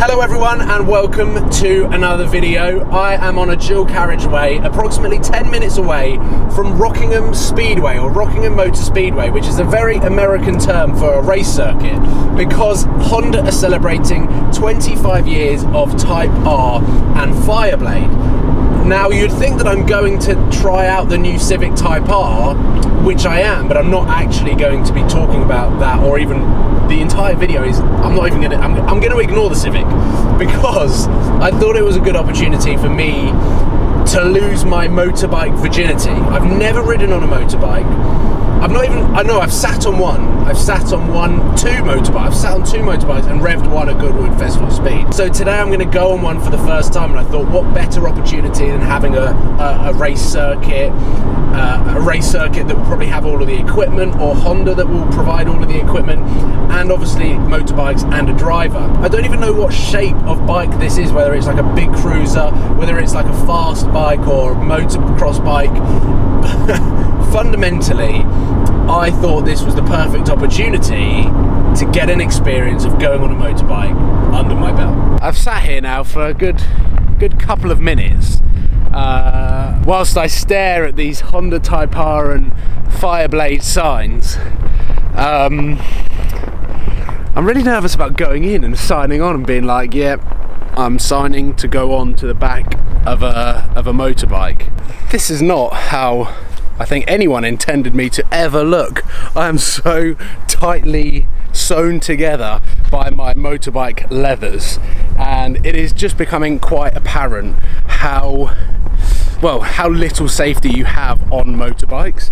Hello everyone and welcome to another video. I am on a dual carriageway approximately 10 minutes away from Rockingham Speedway, or Rockingham Motor Speedway, which is a very American term for a race circuit, because Honda are celebrating 25 years of Type R and Fireblade. Now you'd think that I'm going to try out the new Civic Type R, which I am, but I'm not actually going to be talking about that, or even the entire video is, I'm going to ignore the Civic, because I thought it was a good opportunity for me to lose my motorbike virginity. I've never ridden on a motorbike. I've sat on one. I've sat on two motorbikes and revved one at Goodwood Festival Speed. So today I'm going to go on one for the first time, and I thought, what better opportunity than having a race circuit, that will probably have all of the equipment, or Honda that will provide all of the equipment, and obviously motorbikes and a driver. I don't even know what shape of bike this is, whether it's like a big cruiser, whether it's like a fast bike or a motocross bike. Fundamentally, I thought this was the perfect opportunity to get an experience of going on a motorbike under my belt. I've sat here now for a good couple of minutes whilst I stare at these Honda Type R and Fireblade signs. I'm really nervous about going in and signing on and being like, yep, I'm signing to go on to the back of a motorbike. This is not how I think anyone intended me to ever look. I am so tightly sewn together by my motorbike leathers, and it is just becoming quite apparent how little safety you have on motorbikes.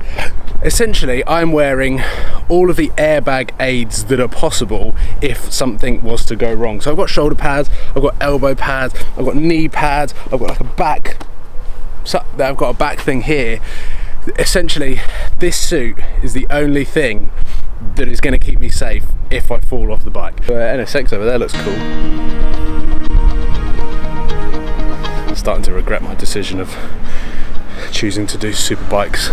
Essentially, I'm wearing all of the airbag aids that are possible if something was to go wrong. So I've got shoulder pads, I've got elbow pads, I've got knee pads, I've got like a back, so I've got a back thing here. Essentially, this suit is the only thing that is going to keep me safe if I fall off the bike. NSX over there looks cool. Starting to regret my decision of choosing to do super bikes.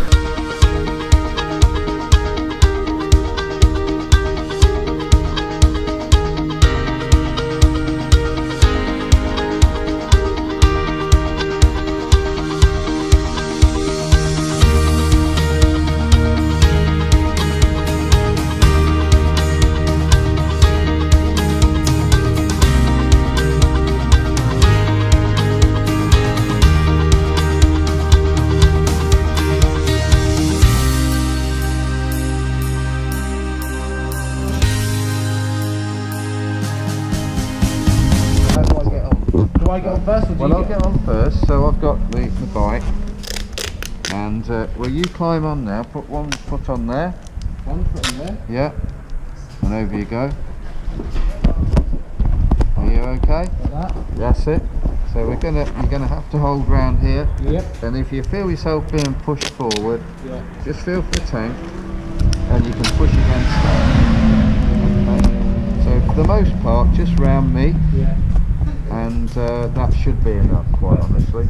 Do I get on first, or do I'll get on first. So I've got the bike, and will you climb on now? Put one foot on there. One foot on there? Yeah. And over you go. Are you okay? Like that? That's it. So you're gonna have to hold round here. Yep. And if you feel yourself being pushed forward, just feel for the tank, and you can push against that. Okay. So for the most part, just round me. Yeah. And that should be enough, quite honestly.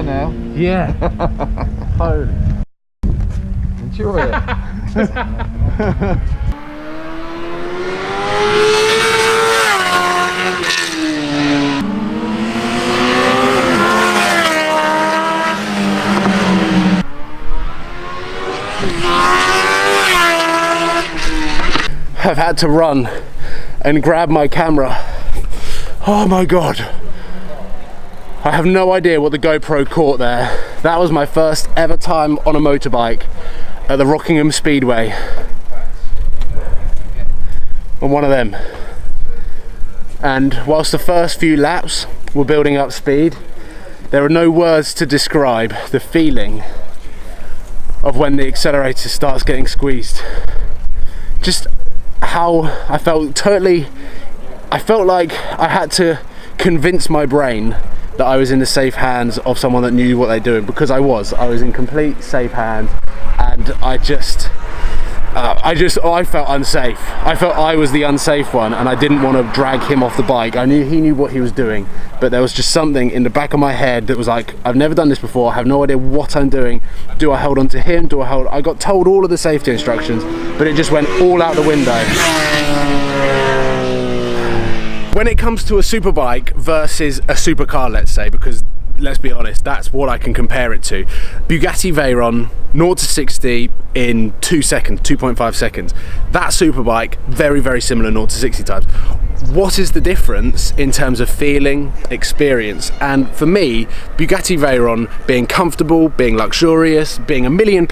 there now. Yeah. Holy. Enjoy it. I've had to run and grab my camera. Oh my god. I have no idea what the GoPro caught there. That was my first ever time on a motorbike at the Rockingham Speedway. On one of them. And whilst the first few laps were building up speed, there are no words to describe the feeling of when the accelerator starts getting squeezed. Just how I felt I felt like I had to convince my brain that I was in the safe hands of someone that knew what they're doing, because I was in complete safe hands, and I felt unsafe. I felt I was the unsafe one, and I didn't want to drag him off the bike. I knew he knew what he was doing, but there was just something in the back of my head that was like, I've never done this before, I have no idea what I'm doing. Do I hold on to him? I got told all of the safety instructions, but it just went all out the window. When it comes to a superbike versus a supercar, let's say, because let's be honest, that's what I can compare it to. Bugatti Veyron, 0 to 60 in 2 seconds, 2.5 seconds. That superbike, very, very similar 0 to 60 times. What is the difference in terms of feeling, experience? And for me, Bugatti Veyron, being comfortable, being luxurious, being £1 million,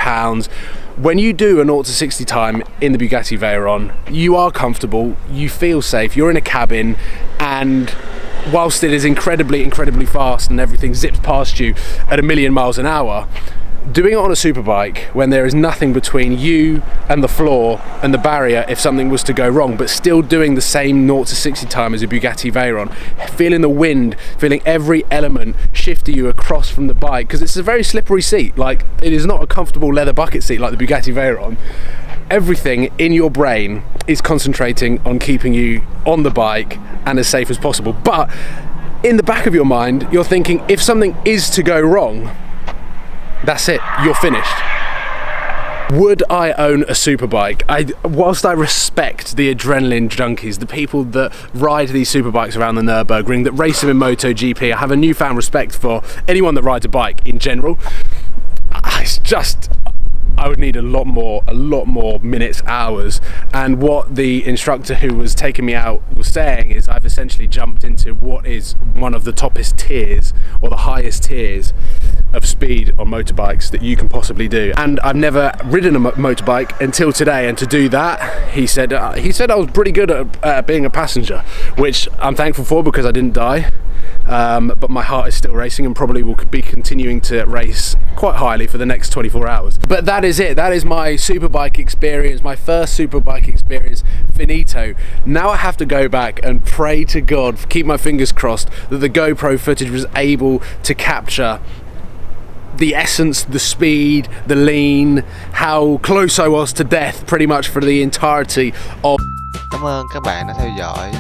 when you do a 0 to 60 time in the Bugatti Veyron, you are comfortable, you feel safe, you're in a cabin, and whilst it is incredibly, incredibly fast and everything zips past you at 1 million miles an hour, doing it on a superbike when there is nothing between you and the floor and the barrier if something was to go wrong, but still doing the same 0 to 60 time as a Bugatti Veyron, feeling the wind, feeling every element shift you across from the bike, because it's a very slippery seat. Like, it is not a comfortable leather bucket seat like the Bugatti Veyron. Everything in your brain is concentrating on keeping you on the bike and as safe as possible, but in the back of your mind you're thinking, if something is to go wrong, that's it, you're finished. Would I own a superbike? Whilst I respect the adrenaline junkies, the people that ride these superbikes around the Nürburgring, that race them in MotoGP, I have a newfound respect for anyone that rides a bike in general. It's just, I would need a lot more minutes, hours, and what the instructor who was taking me out was saying is I've essentially jumped into what is one of the toppest tiers, or the highest tiers of speed on motorbikes that you can possibly do. And I've never ridden a motorbike until today, and to do that, he said I was pretty good at being a passenger, which I'm thankful for because I didn't die. But my heart is still racing and probably will be continuing to race quite highly for the next 24 hours. But that is it. That is my superbike experience, my first superbike experience, finito. Now I have to go back and pray to God, keep my fingers crossed, that the GoPro footage was able to capture the essence, the speed, the lean, how close I was to death pretty much for the entirety of. Cảm ơn các bạn đã theo dõi.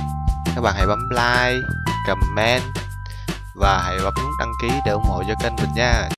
Các bạn hãy bấm like, comment và hãy bấm nút đăng ký để ủng hộ cho kênh mình nha.